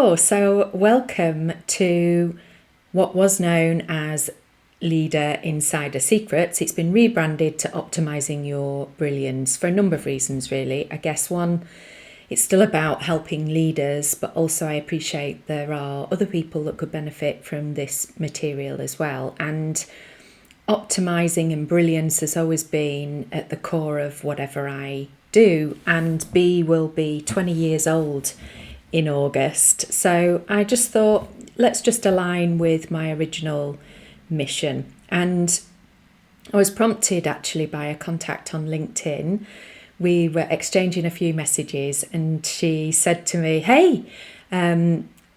Hello, so welcome to what was known as Leader Insider Secrets. It's been rebranded to Optimising Your Brilliance for a number of reasons, really. I guess one, it's still about helping leaders, but also I appreciate there are other people that could benefit from this material as well. And optimising and brilliance has always been at the core of whatever I do, and B will be 20 years old in August. So I just thought, let's just align with my original mission. And I was prompted actually by a contact on LinkedIn. We were exchanging a few messages and she said to me, hey,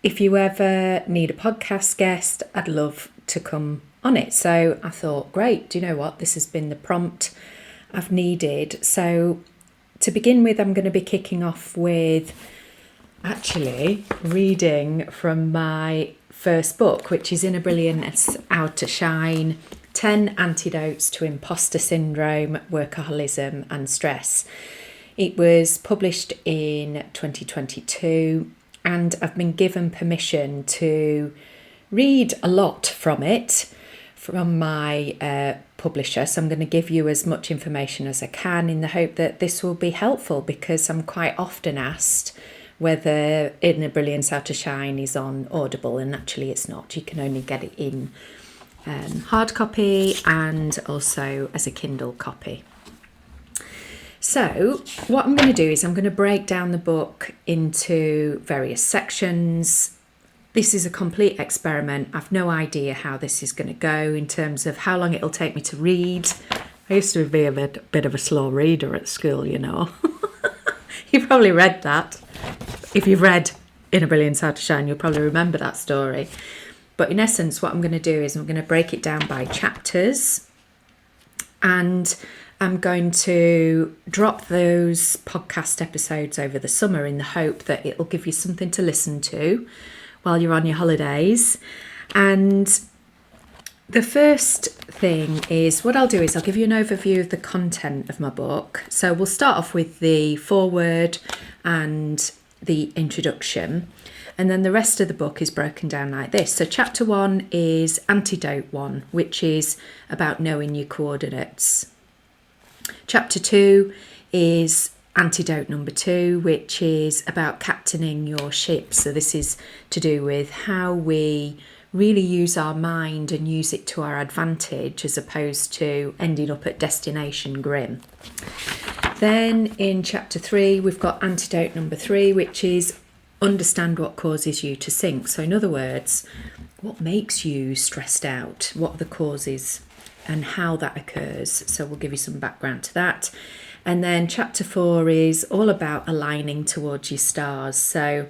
if you ever need a podcast guest, I'd love to come on it. So I thought, great, do you know what? This has been the prompt I've needed. So to begin with, I'm going to be kicking off with actually reading from my first book, which is Inner Brilliance Out to Shine, 10 Antidotes to Imposter Syndrome, Workaholism and Stress. It was published in 2022 and I've been given permission to read a lot from it from my publisher. So I'm going to give you as much information as I can in the hope that this will be helpful, because I'm quite often asked whether Inner Brilliance Out to Shine is on Audible, and actually it's not. You can only get it in hard copy and also as a Kindle copy. So what I'm going to do is I'm going to break down the book into various sections. This is a complete experiment. I've no idea how this is going to go in terms of how long it'll take me to read. I used to be a bit of a slow reader at school, you know. You probably read that. If you've read Inner Brilliance How to Shine, you'll probably remember that story. But in essence, what I'm going to do is I'm going to break it down by chapters, and I'm going to drop those podcast episodes over the summer in the hope that it'll give you something to listen to while you're on your holidays. And the first thing is, what I'll do is I'll give you an overview of the content of my book. So we'll start off with the foreword and the introduction, and then the rest of the book is broken down like this. So chapter 1 is Antidote 1, which is about knowing your coordinates. Chapter 2 is Antidote number 2, which is about captaining your ship. So this is to do with how we really use our mind and use it to our advantage, as opposed to ending up at destination grim. Then in chapter 3, we've got Antidote number 3, which is understand what causes you to sink. So in other words, what makes you stressed out? What are the causes and how that occurs? So we'll give you some background to that. And then chapter 4 is all about aligning towards your stars. So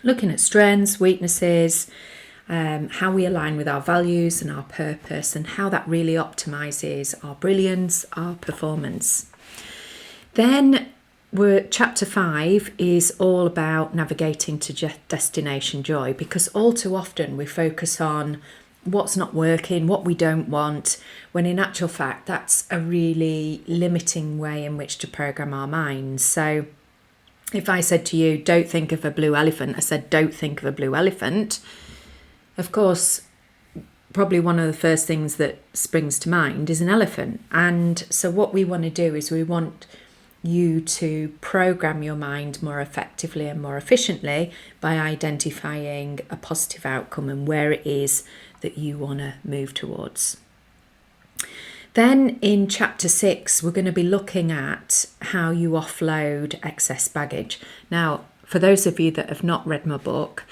looking at strengths, weaknesses, how we align with our values and our purpose, and how that really optimises our brilliance, our performance. Then chapter 5 is all about navigating to destination joy, because all too often we focus on what's not working, what we don't want, when in actual fact that's a really limiting way in which to program our minds. So if I said to you, don't think of a blue elephant, I said, don't think of a blue elephant. Of course, probably one of the first things that springs to mind is an elephant. And so what we want to do is we want you to program your mind more effectively and more efficiently by identifying a positive outcome and where it is that you want to move towards. Then in chapter 6, we're going to be looking at how you offload excess baggage. Now, for those of you that have not read my book,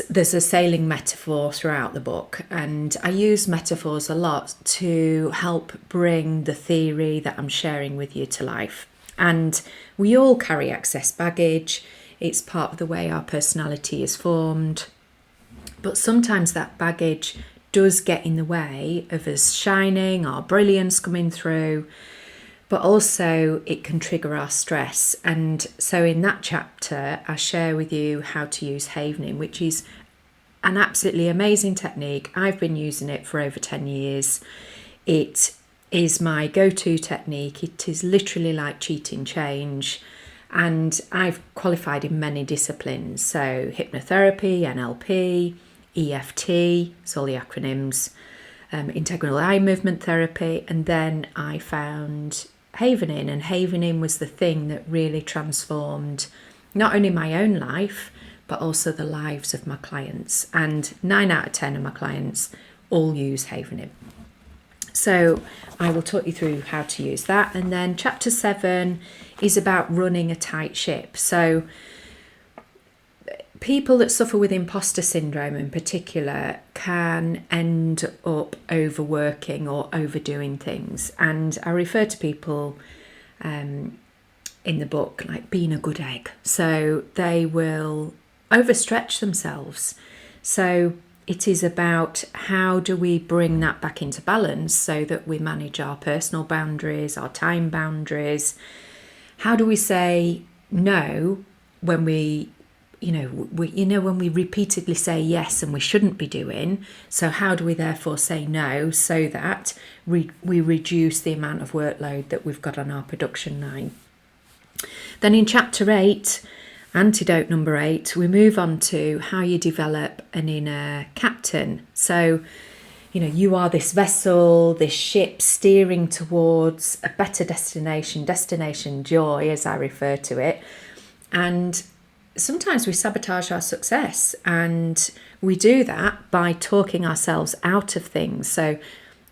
there's a sailing metaphor throughout the book, and I use metaphors a lot to help bring the theory that I'm sharing with you to life. And we all carry excess baggage. It's part of the way our personality is formed. But sometimes that baggage does get in the way of us shining, our brilliance coming through, but also it can trigger our stress. And so in that chapter, I share with you how to use havening, which is an absolutely amazing technique. I've been using it for over 10 years. It is my go-to technique. It is literally like cheating change. And I've qualified in many disciplines, so hypnotherapy, NLP, EFT, it's all the acronyms, integral eye movement therapy, and then I found Havening, and Havening was the thing that really transformed not only my own life, but also the lives of my clients. And 9 out of 10 of my clients all use Havening. So I will talk you through how to use that. And then chapter 7 is about running a tight ship. So people that suffer with imposter syndrome in particular can end up overworking or overdoing things. And I refer to people in the book like being a good egg. So they will overstretch themselves. So it is about how do we bring that back into balance so that we manage our personal boundaries, our time boundaries. How do we say no when when we repeatedly say yes and we shouldn't be doing? So how do we therefore say no so that we reduce the amount of workload that we've got on our production line? Then in chapter 8, antidote number 8, we move on to how you develop an inner captain. So, you are this vessel, this ship steering towards a better destination joy, as I refer to it. And sometimes we sabotage our success, and we do that by talking ourselves out of things. So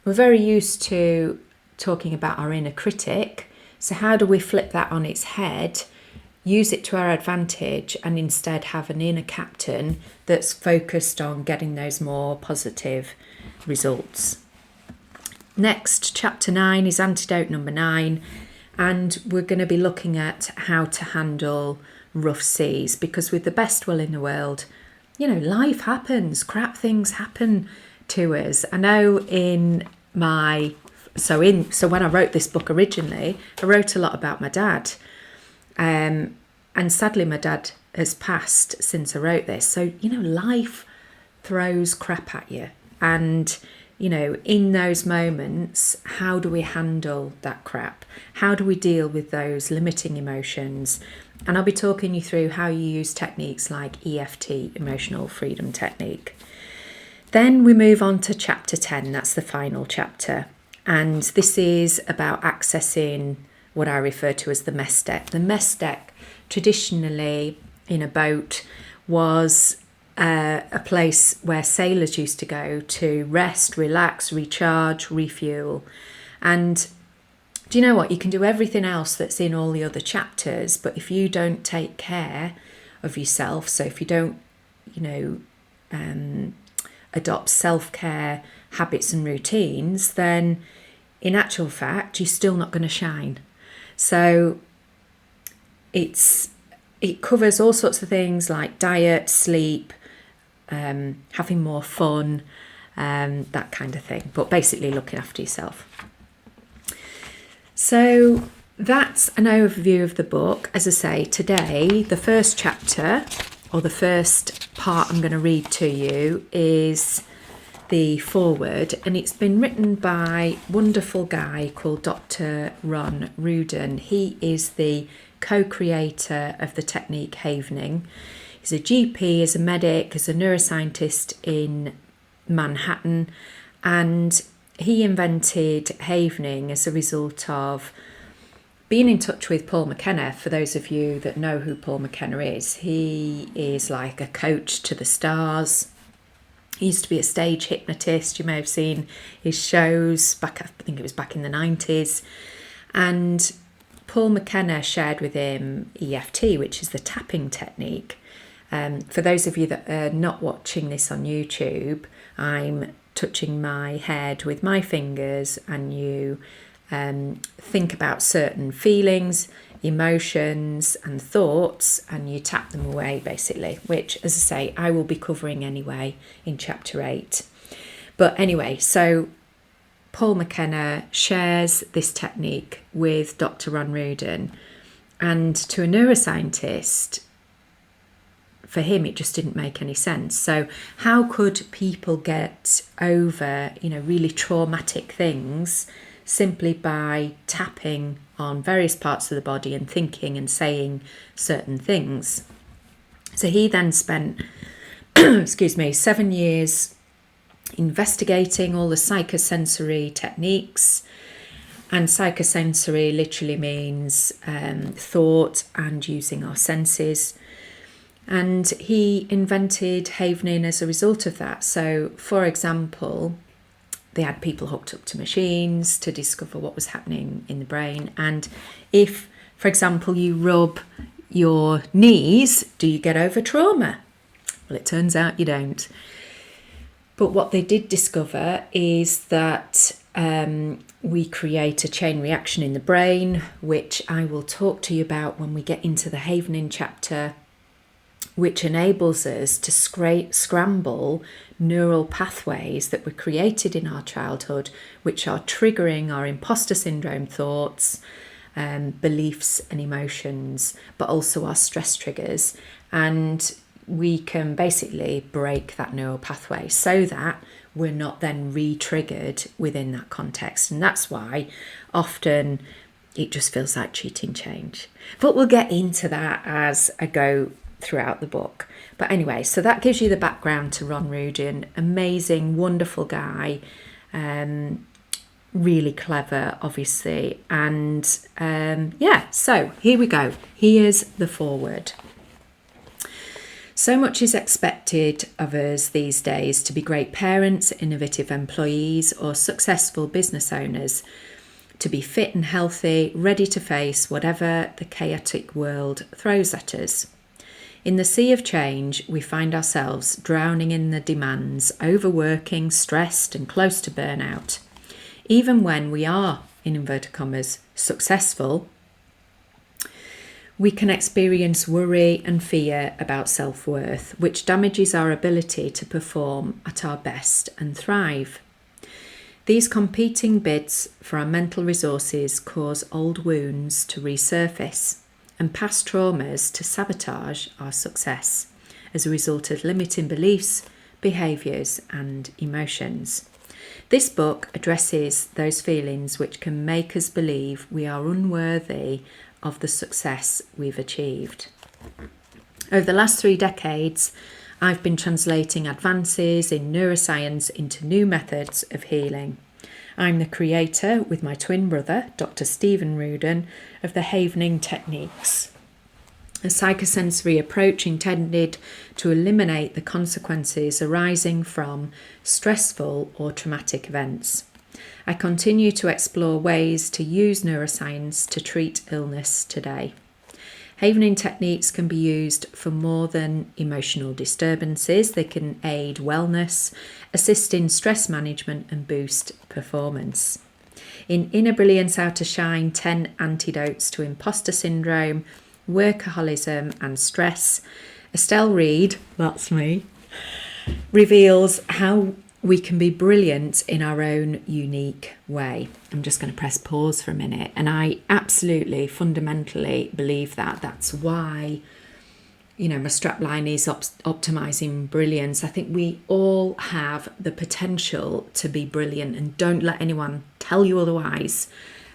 we're very used to talking about our inner critic. So how do we flip that on its head, use it to our advantage, and instead have an inner captain that's focused on getting those more positive results? Next, chapter 9 is antidote number 9, and we're going to be looking at how to handle rough seas, because with the best will in the world, life happens, crap things happen to us. I know so when I wrote this book originally, I wrote a lot about my dad. And sadly, my dad has passed since I wrote this. So, life throws crap at you. And, in those moments, how do we handle that crap? How do we deal with those limiting emotions? And I'll be talking you through how you use techniques like EFT, Emotional Freedom Technique. Then we move on to chapter 10. That's the final chapter. And this is about accessing what I refer to as the mess deck. The mess deck, traditionally in a boat, was a place where sailors used to go to rest, relax, recharge, refuel. And do you know what? You can do everything else that's in all the other chapters, but if you don't take care of yourself, so if you don't, adopt self-care habits and routines, then in actual fact, you're still not going to shine. So it covers all sorts of things like diet, sleep, having more fun, that kind of thing. But basically looking after yourself. So that's an overview of the book. As I say, today, the first chapter, or the first part I'm going to read to you, is the foreword, and it's been written by a wonderful guy called Dr. Ron Rudin. He is the co-creator of the technique Havening. He's a GP, he's a medic, he's a neuroscientist in Manhattan, and he invented Havening as a result of being in touch with Paul McKenna. For those of you that know who Paul McKenna is, he is like a coach to the stars. He used to be a stage hypnotist. You may have seen his shows back, I think it was back in the 90s. And Paul McKenna shared with him EFT, which is the tapping technique. For those of you that are not watching this on YouTube, I'm touching my head with my fingers, and you think about certain feelings, emotions and thoughts, and you tap them away basically, which, as I say, I will be covering anyway in chapter 8. But anyway, so Paul McKenna shares this technique with Dr. Ron Rudin, and to a neuroscientist, for him it just didn't make any sense. So how could people get over really traumatic things simply by tapping on various parts of the body and thinking and saying certain things. So he then spent 7 years investigating all the psychosensory techniques. And psychosensory literally means thought and using our senses. And he invented Havening as a result of that. So, for example, they had people hooked up to machines to discover what was happening in the brain. And if, for example, you rub your knees, do you get over trauma? Well, it turns out you don't. But what they did discover is that we create a chain reaction in the brain, which I will talk to you about when we get into the Havening chapter, which enables us to scramble neural pathways that were created in our childhood, which are triggering our imposter syndrome thoughts, beliefs and emotions, but also our stress triggers. And we can basically break that neural pathway so that we're not then re-triggered within that context. And that's why often it just feels like cheating change. But we'll get into that as I go throughout the book. But anyway, so that gives you the background to Ron Rudin. Amazing, wonderful guy. Really clever, obviously. And so here we go. Here's the foreword. So much is expected of us these days to be great parents, innovative employees, or successful business owners, to be fit and healthy, ready to face whatever the chaotic world throws at us. In the sea of change, we find ourselves drowning in the demands, overworking, stressed, and close to burnout. Even when we are, in inverted commas, successful, we can experience worry and fear about self-worth, which damages our ability to perform at our best and thrive. These competing bids for our mental resources cause old wounds to resurface and past traumas to sabotage our success as a result of limiting beliefs, behaviours and emotions. This book addresses those feelings which can make us believe we are unworthy of the success we've achieved. Over the last 3 decades, I've been translating advances in neuroscience into new methods of healing. I'm the creator, with my twin brother, Dr. Stephen Rudin, of the Havening techniques, a psychosensory approach intended to eliminate the consequences arising from stressful or traumatic events. I continue to explore ways to use neuroscience to treat illness today. Havening techniques can be used for more than emotional disturbances. They can aid wellness, assist in stress management and boost performance. In Inner Brilliance, Outer Shine, 10 Antidotes to Imposter Syndrome, Workaholism and Stress, Estelle Reed, that's me, reveals how we can be brilliant in our own unique way. I'm just going to press pause for a minute. And I absolutely, fundamentally believe that. That's why, my strapline is Optimizing Brilliance. I think we all have the potential to be brilliant, and don't let anyone tell you otherwise.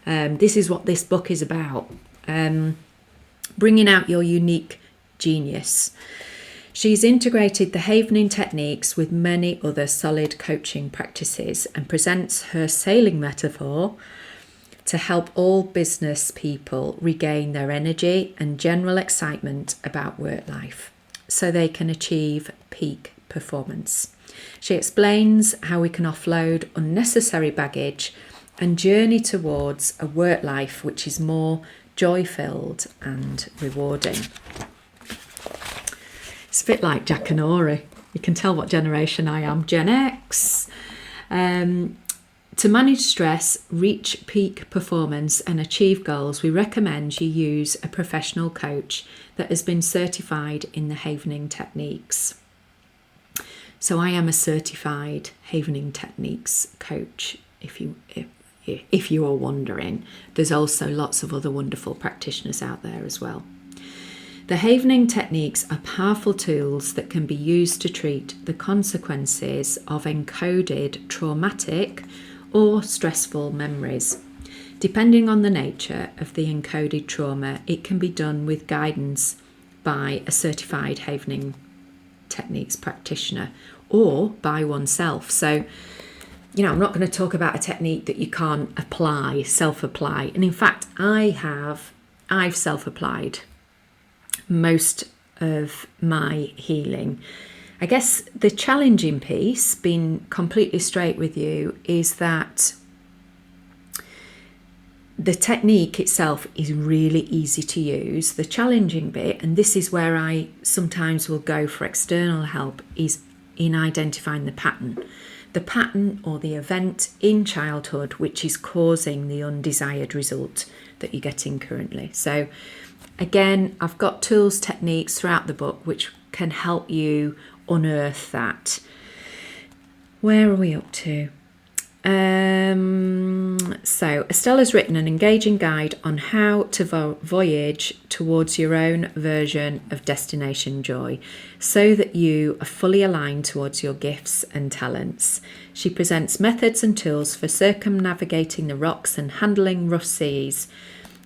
This is what this book is about. Bringing out your unique genius. She's integrated the Havening techniques with many other solid coaching practices and presents her sailing metaphor to help all business people regain their energy and general excitement about work life so they can achieve peak performance. She explains how we can offload unnecessary baggage and journey towards a work life which is more joy-filled and rewarding. It's a bit like Jack and Ori. You can tell what generation I am, Gen X. To manage stress, reach peak performance and achieve goals, we recommend you use a professional coach that has been certified in the Havening techniques. So I am a certified Havening techniques coach, if you are wondering. There's also lots of other wonderful practitioners out there as well. The Havening techniques are powerful tools that can be used to treat the consequences of encoded traumatic or stressful memories. Depending on the nature of the encoded trauma, it can be done with guidance by a certified Havening techniques practitioner or by oneself. So, I'm not going to talk about a technique that you can't apply, self-apply. And in fact, I've self-applied most of my healing. I guess the challenging piece, being completely straight with you, is that the technique itself is really easy to use. The challenging bit, and this is where I sometimes will go for external help, is in identifying the pattern or the event in childhood which is causing the undesired result that you're getting currently. So again, I've got tools, techniques throughout the book which can help you unearth that. Where are we up to? So Estelle has written an engaging guide on how to voyage towards your own version of destination joy so that you are fully aligned towards your gifts and talents. She presents methods and tools for circumnavigating the rocks and handling rough seas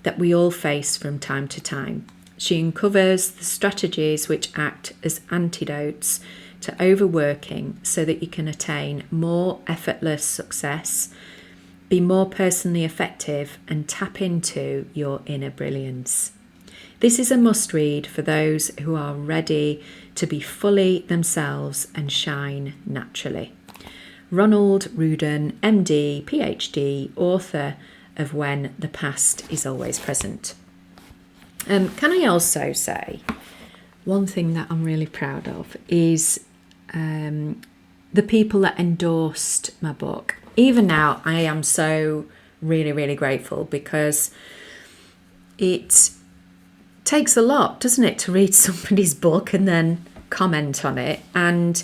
that we all face from time to time. She uncovers the strategies which act as antidotes to overworking so that you can attain more effortless success, be more personally effective, and tap into your inner brilliance. This is a must read for those who are ready to be fully themselves and shine naturally. Ronald Rudin, MD, PhD, author of When the Past is Always Present. Can I also say, one thing that I'm really proud of is the people that endorsed my book. Even now, I am so really, really grateful, because it takes a lot, doesn't it, to read somebody's book and then comment on it. And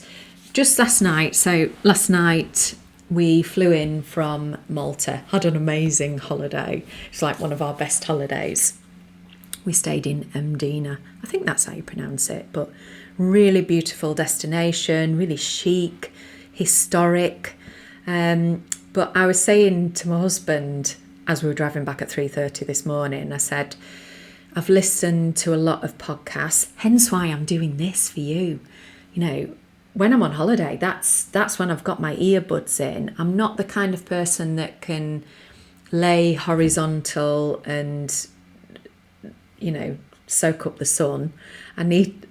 just last night we flew in from Malta, had an amazing holiday. It's like one of our best holidays. We stayed in Mdina. I think that's how you pronounce it, but really beautiful destination, really chic, historic. But I was saying to my husband as we were driving back at 3:30 this morning, I said, I've listened to a lot of podcasts, hence why I'm doing this for you. When I'm on holiday, that's when I've got my earbuds in. I'm not the kind of person that can lay horizontal and soak up the sun. I need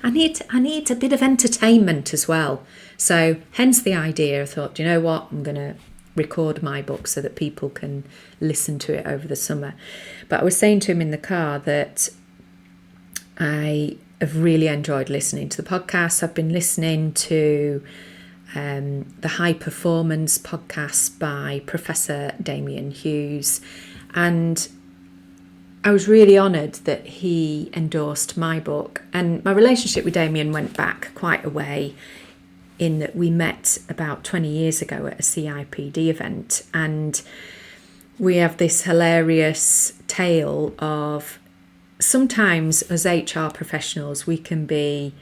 a bit of entertainment as well. So hence the idea. I thought, you know what, I'm going to record my book so that people can listen to it over the summer. But I was saying to him in the car that I have really enjoyed listening to the podcast. I've been listening to the High Performance podcast by Professor Damian Hughes, and I was really honoured that he endorsed my book. And my relationship with Damien went back quite a way, in that we met about 20 years ago at a CIPD event, and we have this hilarious tale of sometimes as HR professionals we can be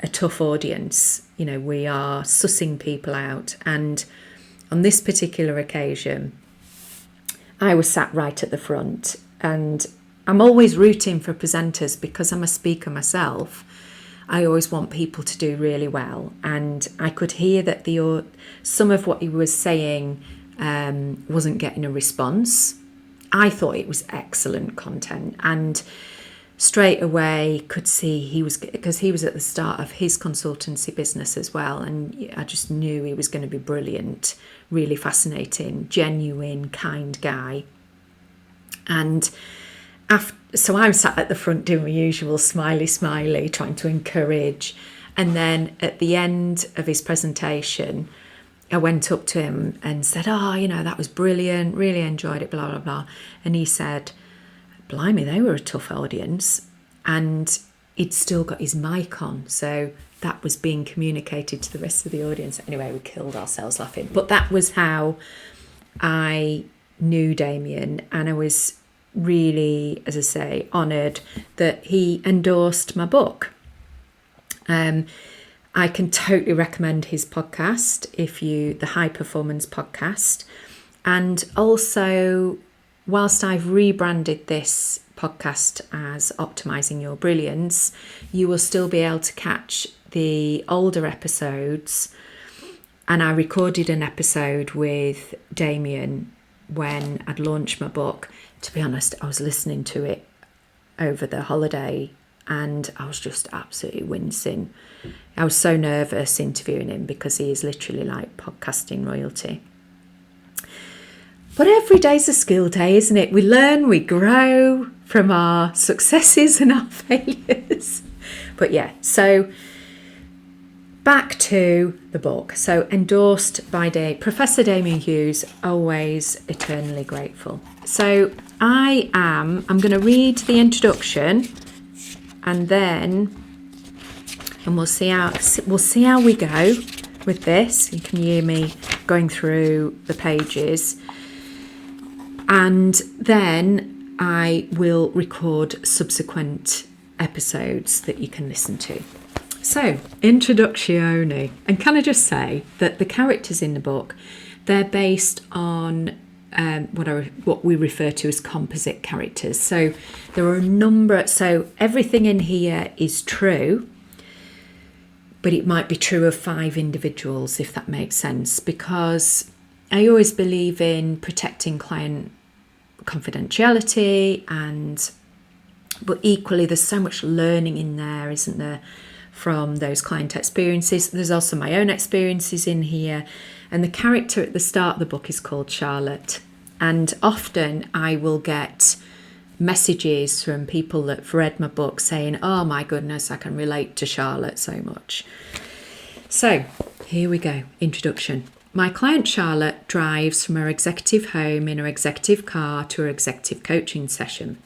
a tough audience. We are sussing people out, and on this particular occasion I was sat right at the front. And I'm always rooting for presenters because I'm a speaker myself. I always want people to do really well. And I could hear that some of what he was saying wasn't getting a response. I thought it was excellent content. And straight away could see because he was at the start of his consultancy business as well. And I just knew he was going to be brilliant, really fascinating, genuine, kind guy. And so I was sat at the front doing my usual smiley, trying to encourage. And then at the end of his presentation, I went up to him and said, that was brilliant, really enjoyed it, blah, blah, blah. And he said, blimey, they were a tough audience. And he'd still got his mic on. So that was being communicated to the rest of the audience. Anyway, we killed ourselves laughing. But that was how I knew Damien, and I was really, as I say, honoured that he endorsed my book. I can totally recommend his podcast, the High Performance Podcast. And also, whilst I've rebranded this podcast as Optimising Your Brilliance, you will still be able to catch the older episodes. And I recorded an episode with Damien when I'd launched my book. To be honest, I was listening to it over the holiday and I was just absolutely wincing. I was so nervous interviewing him because he is literally like podcasting royalty. But every day's a skill day, isn't it? We learn, we grow from our successes and our failures. But yeah, so back to the book. So endorsed by Professor Damien Hughes, always eternally grateful. So I'm going to read the introduction and we'll see how we go with this. You can hear me going through the pages. And then I will record subsequent episodes that you can listen to. So, introduction. And can I just say that the characters in the book, they're based on what we refer to as composite characters. So there are so everything in here is true, but it might be true of 5 individuals, if that makes sense, because I always believe in protecting client confidentiality, but equally there's so much learning in there, isn't there, from those client experiences. There's also my own experiences in here, and the character at the start of the book is called Charlotte. And often I will get messages from people that have read my book saying, oh my goodness, I can relate to Charlotte so much. So here we go. Introduction. My client Charlotte drives from her executive home in her executive car to her executive coaching session.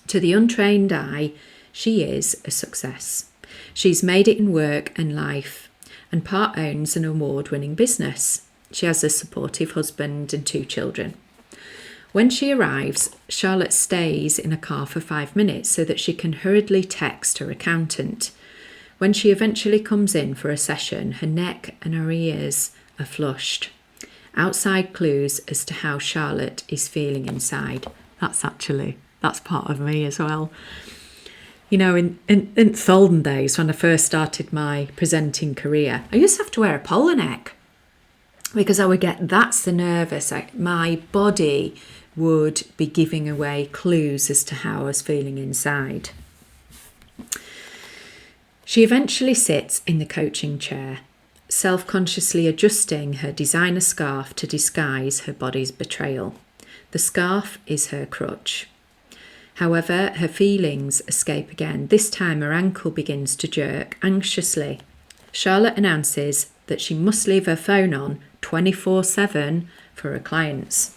To the untrained eye, she is a success. She's made it in work and life and part owns an award-winning business. She has a supportive husband and 2 children. When she arrives, Charlotte stays in a car for 5 minutes so that she can hurriedly text her accountant. When she eventually comes in for a session, her neck and her ears are flushed. Outside clues as to how Charlotte is feeling inside. That's part of me as well. You know, in the olden days when I first started my presenting career, I used to have to wear a polo neck because I would get that's the nervous. My body would be giving away clues as to how I was feeling inside. She eventually sits in the coaching chair, self-consciously adjusting her designer scarf to disguise her body's betrayal. The scarf is her crutch. However, her feelings escape again. This time her ankle begins to jerk anxiously. Charlotte announces that she must leave her phone on 24/7 for her clients.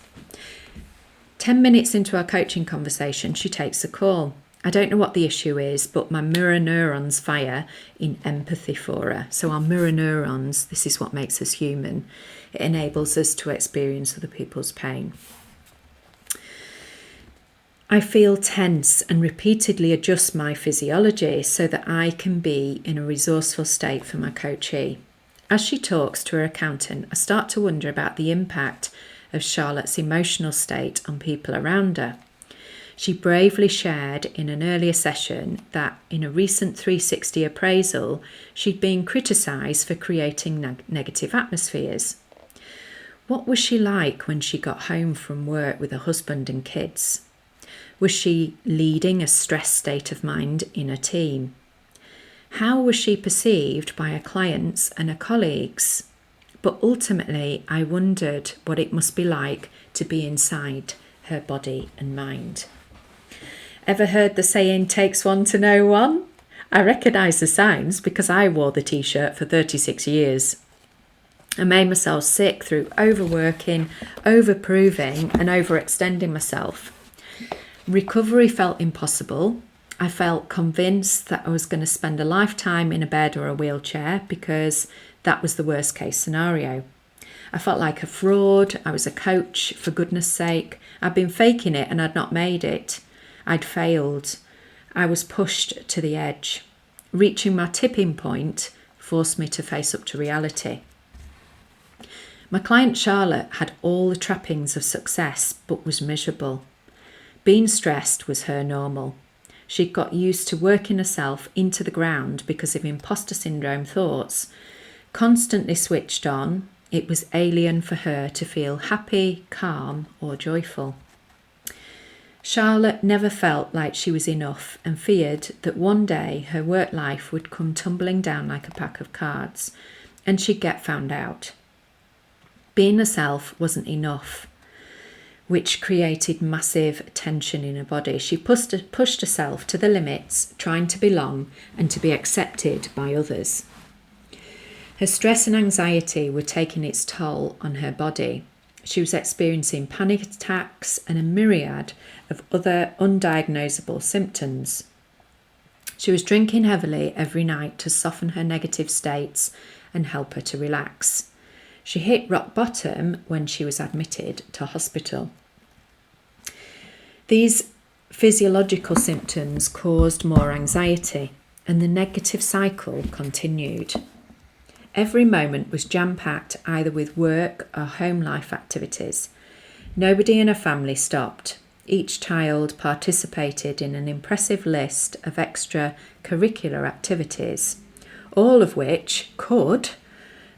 10 minutes into our coaching conversation, she takes a call. I don't know what the issue is, but my mirror neurons fire in empathy for her. So our mirror neurons, this is what makes us human. It enables us to experience other people's pain. I feel tense and repeatedly adjust my physiology so that I can be in a resourceful state for my coachee. As she talks to her accountant, I start to wonder about the impact of Charlotte's emotional state on people around her. She bravely shared in an earlier session that in a recent 360 appraisal, she'd been criticised for creating negative atmospheres. What was she like when she got home from work with her husband and kids? Was she leading a stressed state of mind in a team? How was she perceived by her clients and her colleagues? But ultimately, I wondered what it must be like to be inside her body and mind. Ever heard the saying, takes one to know one? I recognise the signs because I wore the t-shirt for 36 years. I made myself sick through overworking, overproving and overextending myself. Recovery felt impossible. I felt convinced that I was going to spend a lifetime in a bed or a wheelchair because that was the worst case scenario. I felt like a fraud. I was a coach, for goodness sake. I'd been faking it and I'd not made it. I'd failed. I was pushed to the edge. Reaching my tipping point forced me to face up to reality. My client Charlotte had all the trappings of success but was miserable. Being stressed was her normal. She got used to working herself into the ground because of imposter syndrome thoughts. Constantly switched on, it was alien for her to feel happy, calm, or joyful. Charlotte never felt like she was enough and feared that one day her work life would come tumbling down like a pack of cards and she'd get found out. Being herself wasn't enough, which created massive tension in her body. She pushed herself to the limits, trying to belong and to be accepted by others. Her stress and anxiety were taking its toll on her body. She was experiencing panic attacks and a myriad of other undiagnosable symptoms. She was drinking heavily every night to soften her negative states and help her to relax. She hit rock bottom when she was admitted to hospital. These physiological symptoms caused more anxiety, and the negative cycle continued. Every moment was jam-packed either with work or home life activities. Nobody in her family stopped. Each child participated in an impressive list of extra-curricular activities, all of which could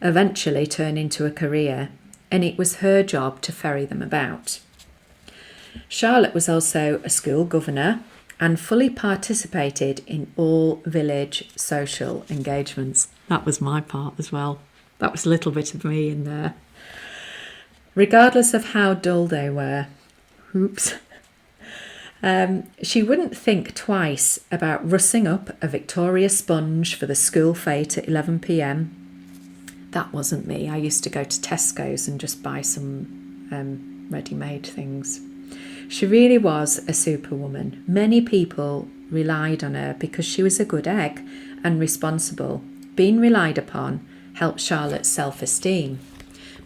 eventually turn into a career, and it was her job to ferry them about. Charlotte was also a school governor and fully participated in all village social engagements. That was my part as well. That was a little bit of me in there. Regardless of how dull they were, she wouldn't think twice about russing up a Victoria sponge for the school fete at 11 p.m. That wasn't me. I used to go to Tesco's and just buy some ready-made things. She really was a superwoman. Many people relied on her because she was a good egg and responsible. Being relied upon helped Charlotte's self-esteem,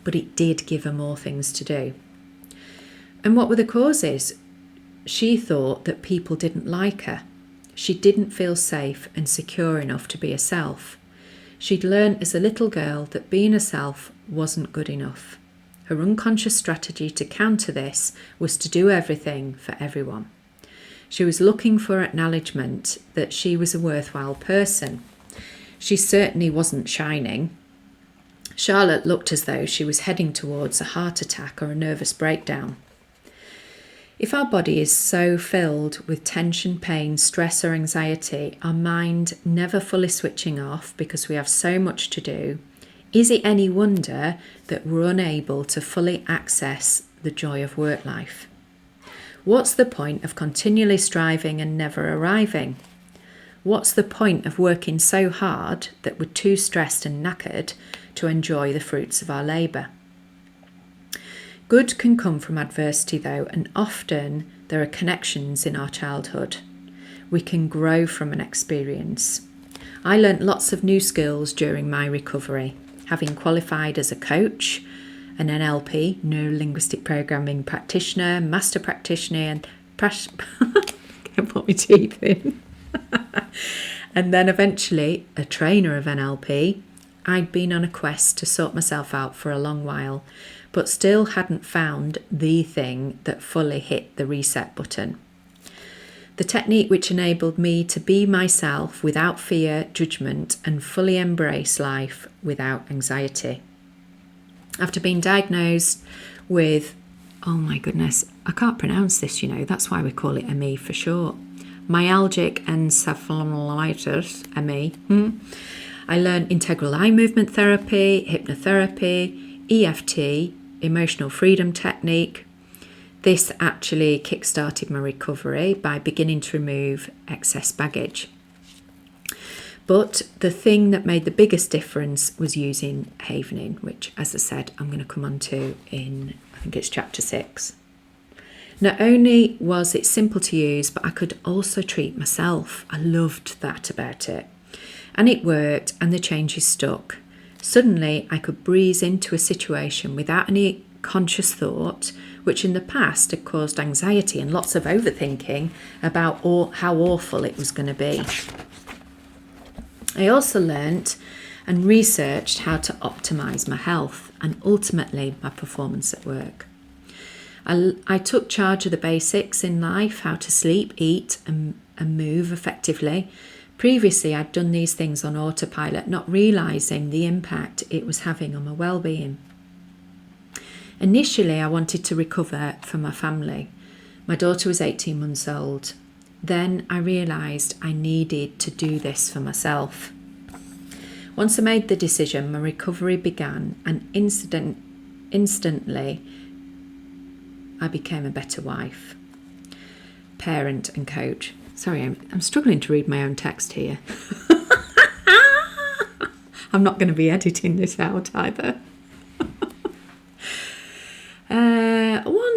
but it did give her more things to do. And what were the causes? She thought that people didn't like her. She didn't feel safe and secure enough to be herself. She'd learned as a little girl that being herself wasn't good enough. Her unconscious strategy to counter this was to do everything for everyone. She was looking for acknowledgement that she was a worthwhile person. She certainly wasn't shining. Charlotte looked as though she was heading towards a heart attack or a nervous breakdown. If our body is so filled with tension, pain, stress or anxiety, our mind never fully switching off because we have so much to do, is it any wonder that we're unable to fully access the joy of work life? What's the point of continually striving and never arriving? What's the point of working so hard that we're too stressed and knackered to enjoy the fruits of our labour? Good can come from adversity though, and often there are connections in our childhood. We can grow from an experience. I learnt lots of new skills during my recovery, having qualified as a coach, an NLP, Neuro-Linguistic Programming practitioner, master practitioner, and can't put my teeth in. And then eventually a trainer of NLP. I'd been on a quest to sort myself out for a long while, but still hadn't found the thing that fully hit the reset button. The technique which enabled me to be myself without fear, judgment, and fully embrace life without anxiety. After being diagnosed with, oh my goodness, I can't pronounce this, that's why we call it ME for short. Myalgic encephalitis, ME. I learned integral eye movement therapy, hypnotherapy, EFT, emotional freedom technique. This actually kick-started my recovery by beginning to remove excess baggage. But the thing that made the biggest difference was using havening, which, as I said, I'm going to come on to in, I think it's chapter 6. Not only was it simple to use, but I could also treat myself. I loved that about it. And it worked, and the changes stuck. Suddenly, I could breeze into a situation without any conscious thought, which in the past had caused anxiety and lots of overthinking about how awful it was going to be. I also learnt and researched how to optimise my health and ultimately my performance at work. I took charge of the basics in life, how to sleep, eat and move effectively. Previously, I'd done these things on autopilot, not realising the impact it was having on my well-being. Initially, I wanted to recover for my family. My daughter was 18 months old. Then I realised I needed to do this for myself. Once I made the decision, my recovery began, and instantly I became a better wife, parent and coach. Sorry, I'm struggling to read my own text here. I'm not going to be editing this out either.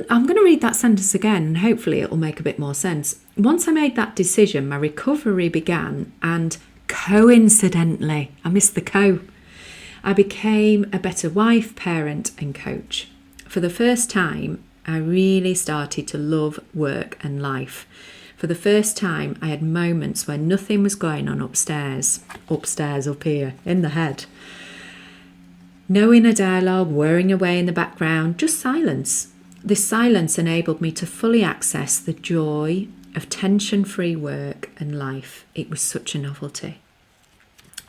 I'm going to read that sentence again and hopefully it will make a bit more sense. Once I made that decision, my recovery began, and coincidentally, I missed the I became a better wife, parent and coach. For the first time, I really started to love work and life. For the first time, I had moments where nothing was going on upstairs up here, in the head. No inner dialogue whirring away in the background, just silence. This silence enabled me to fully access the joy of tension-free work and life. It was such a novelty.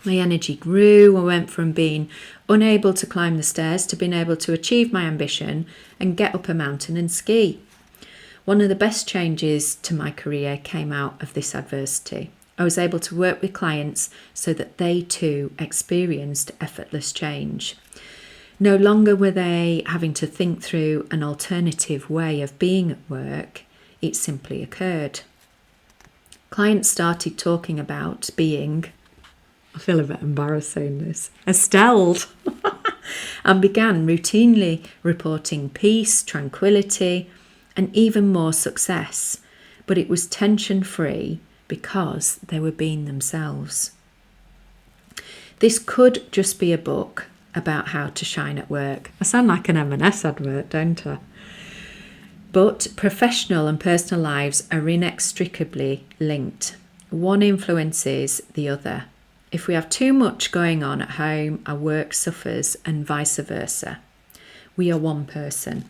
My energy grew. I went from being unable to climb the stairs to being able to achieve my ambition and get up a mountain and ski. One of the best changes to my career came out of this adversity. I was able to work with clients so that they too experienced effortless change. No longer were they having to think through an alternative way of being at work. It simply occurred. Clients started talking about being, I feel a bit embarrassed saying this, Estelle, and began routinely reporting peace, tranquility, and even more success. But it was tension-free because they were being themselves. This could just be a book about how to shine at work. I sound like an M&S advert, don't I? But professional and personal lives are inextricably linked. One influences the other. If we have too much going on at home, our work suffers, and vice versa. We are one person.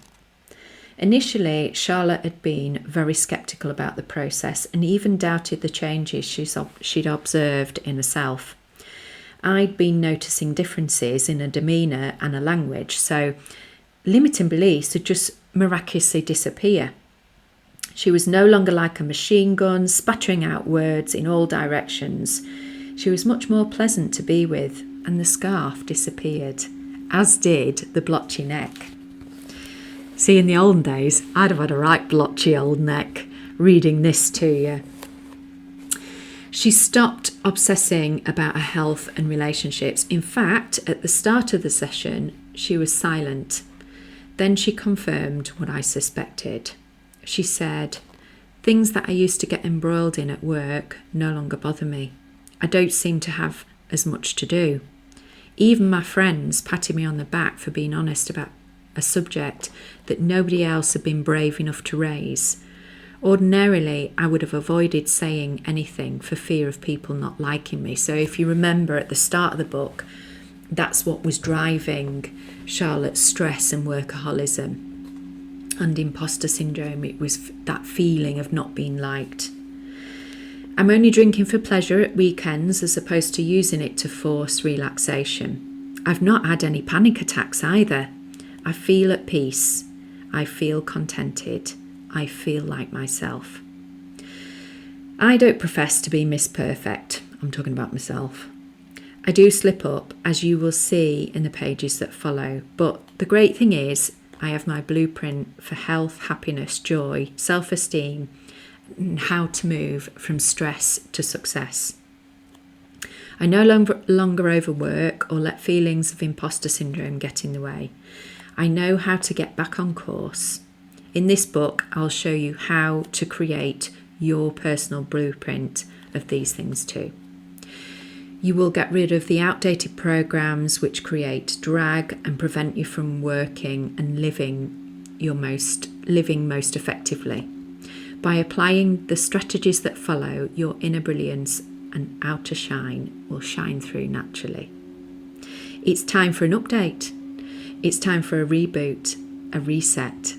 Initially, Charlotte had been very sceptical about the process and even doubted the changes she'd observed in herself. I'd been noticing differences in her demeanour and her language, so limiting beliefs would just miraculously disappear. She was no longer like a machine gun, spattering out words in all directions. She was much more pleasant to be with, and the scarf disappeared, as did the blotchy neck. See, in the olden days, I'd have had a right blotchy old neck reading this to you. She stopped obsessing about her health and relationships. In fact, at the start of the session, she was silent. Then she confirmed what I suspected. She said, "Things that I used to get embroiled in at work no longer bother me. I don't seem to have as much to do. Even my friends patted me on the back for being honest about a subject that nobody else had been brave enough to raise. Ordinarily, I would have avoided saying anything for fear of people not liking me." So if you remember at the start of the book, that's what was driving Charlotte's stress and workaholism and imposter syndrome. It was that feeling of not being liked. I'm only drinking for pleasure at weekends as opposed to using it to force relaxation. I've not had any panic attacks either. I feel at peace. I feel contented. I feel like myself. I don't profess to be Miss Perfect. I'm talking about myself. I do slip up, as you will see in the pages that follow. But the great thing is, I have my blueprint for health, happiness, joy, self-esteem, and how to move from stress to success. I no longer overwork or let feelings of imposter syndrome get in the way. I know how to get back on course. In this book, I'll show you how to create your personal blueprint of these things too. You will get rid of the outdated programs which create drag and prevent you from working and living most effectively. By applying the strategies that follow, your inner brilliance and outer shine will shine through naturally. It's time for an update. It's time for a reboot, a reset,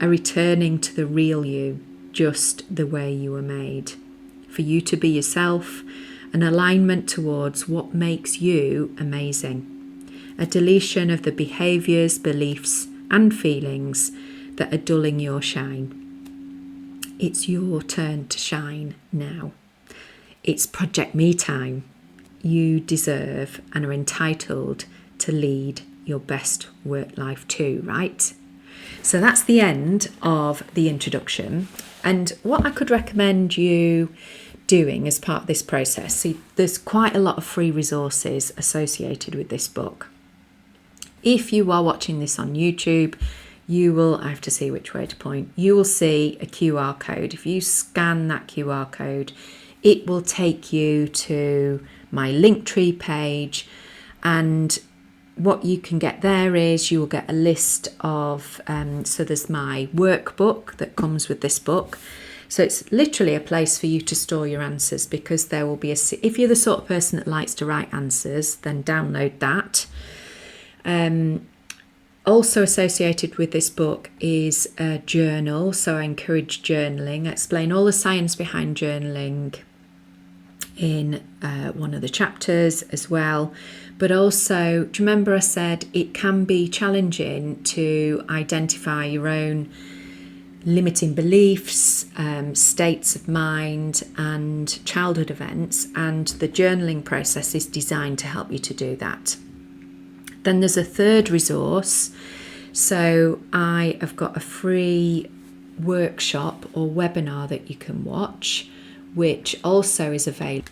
a returning to the real you, just the way you were made. For you to be yourself, an alignment towards what makes you amazing. A deletion of the behaviours, beliefs and feelings that are dulling your shine. It's your turn to shine now. It's Project Me time. You deserve and are entitled to lead your best work life too, right? So that's the end of the introduction. And what I could recommend you doing as part of this process, see, there's quite a lot of free resources associated with this book. If you are watching this on YouTube, you will, I have to see which way to point, you will see a QR code. If you scan that QR code, it will take you to my Linktree page, and what you can get there is you will get a list of, so there's my workbook that comes with this book. So it's literally a place for you to store your answers, because there will be if you're the sort of person that likes to write answers, then download that. Also associated with this book is a journal. So I encourage journaling. I explain all the science behind journaling in one of the chapters as well. But also, do you remember I said it can be challenging to identify your own limiting beliefs, states of mind and childhood events, and the journaling process is designed to help you to do that. Then there's a third resource. So I have got a free workshop or webinar that you can watch, which also is available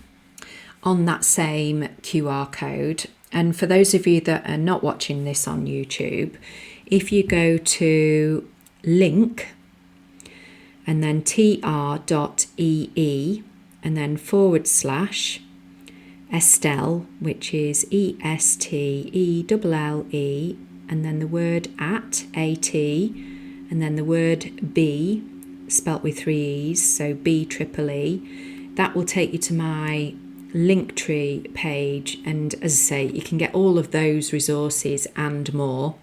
on that same QR code. And for those of you that are not watching this on YouTube, if you go to link and then tr.ee and then / Estelle, which is ESTELLE, and then the word at and then the word B spelt with 3 E's, so BEEE, that will take you to my Linktree page. And as I say, you can get all of those resources and more,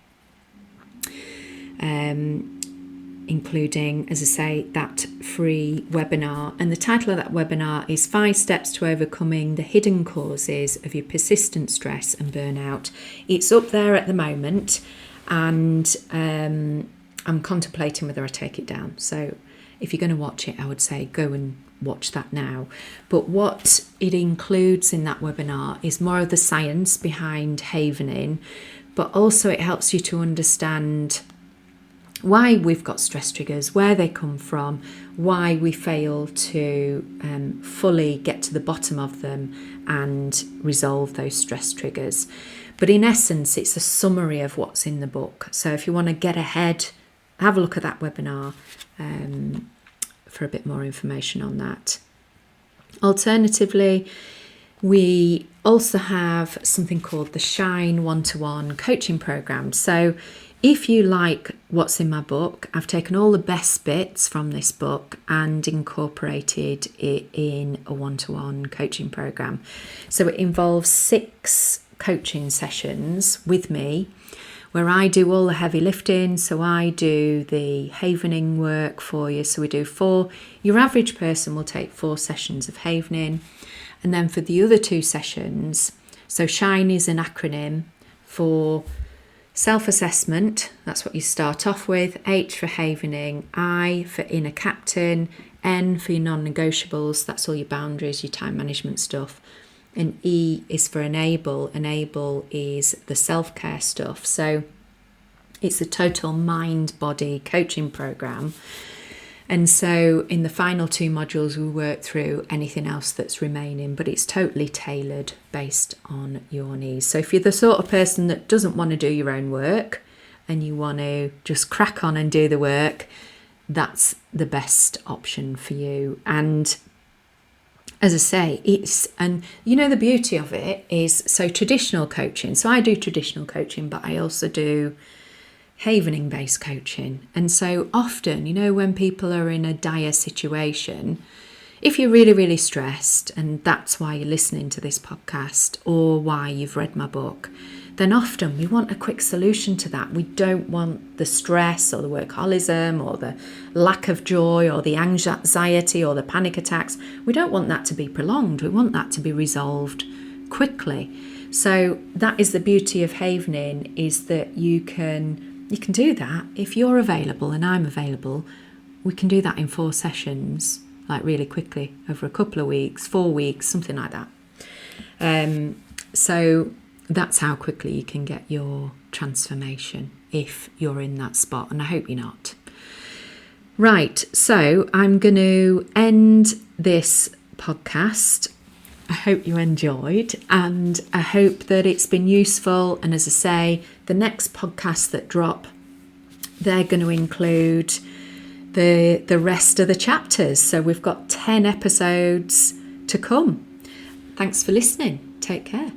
including, as I say, that free webinar. And the title of that webinar is 5 Steps to Overcoming the Hidden Causes of Your Persistent Stress and Burnout. It's up there at the moment, and I'm contemplating whether I take it down. So if you're going to watch it, I would say go and watch that now. But what it includes in that webinar is more of the science behind havening, but also it helps you to understand why we've got stress triggers, where they come from, why we fail to fully get to the bottom of them and resolve those stress triggers. But in essence, it's a summary of what's in the book. So if you want to get ahead, have a look at that webinar for a bit more information on that. Alternatively, we also have something called the Shine one-to-one coaching program. So if you like what's in my book, I've taken all the best bits from this book and incorporated it in a one-to-one coaching program. So it involves 6 coaching sessions with me, where I do all the heavy lifting. So I do the havening work for you. So we do 4, your average person will take 4 sessions of havening. And then for the other 2 sessions, so SHINE is an acronym for self-assessment, that's what you start off with, H for havening, I for inner captain, N for your non-negotiables, that's all your boundaries, your time management stuff, and E is for enable. Enable is the self-care stuff. So it's a total mind-body coaching program. And so in the final 2 modules, we work through anything else that's remaining, but it's totally tailored based on your needs. So if you're the sort of person that doesn't want to do your own work and you want to just crack on and do the work, that's the best option for you. And as I say, and you know, the beauty of it is, so traditional coaching. So I do traditional coaching, but I also do havening based coaching. And so often, you know, when people are in a dire situation, if you're really, really stressed, and that's why you're listening to this podcast or why you've read my book, then often we want a quick solution to that. We don't want the stress or the workaholism or the lack of joy or the anxiety or the panic attacks. We don't want that to be prolonged. We want that to be resolved quickly. So that is the beauty of havening, is that you can do that if you're available and I'm available. We can do that in 4 sessions, like really quickly, over a couple of weeks, 4 weeks, something like that. So that's how quickly you can get your transformation if you're in that spot, and I hope you're not. Right, so I'm going to end this podcast. I hope you enjoyed, and I hope that it's been useful. And as I say, the next podcasts that drop, they're going to include the rest of the chapters. So we've got 10 episodes to come. Thanks for listening. Take care.